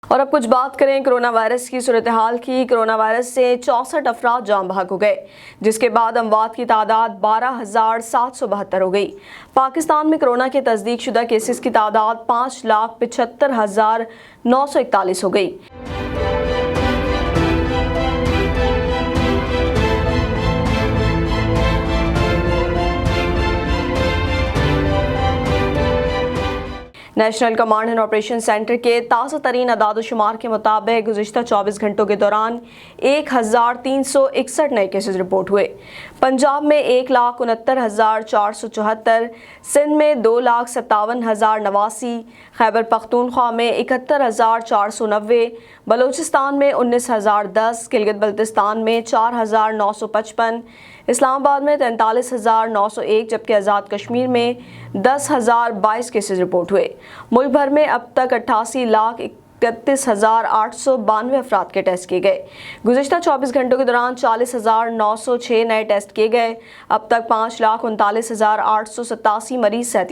اور اب کچھ بات کریں کرونا وائرس کی صورتحال کی۔ کرونا وائرس سے 64 افراد جاں بحق ہو گئے، جس کے بعد اموات کی تعداد 12,772 ہو گئی۔ پاکستان میں کرونا کے تصدیق شدہ کیسز کی تعداد 5,75,941 ہو گئی۔ National command and operation centre کے تازہ ترین اعداد و شمار کے مطابق گزشتہ 24 گھنٹوں کے دوران 1,361 نئے کیسز رپورٹ ہوئے۔ پنجاب میں 1,69,474، سندھ میں 2,57,089، خیبر پختونخوا میں 71,490، بلوچستان میں 19,010، گلگت بلتستان میں 4,955، اسلام آباد میں 43,901، جبکہ آزاد کشمیر میں 10,022 کیسز رپورٹ ہوئے۔ ملک بھر میں اب تک 88,31,892 افراد کے ٹیسٹ کیے گئے۔ گزشتہ 24 گھنٹوں کے دوران 40,906 نئے ٹیسٹ کیے گئے۔ اب تک 5,39,887 مریض صحت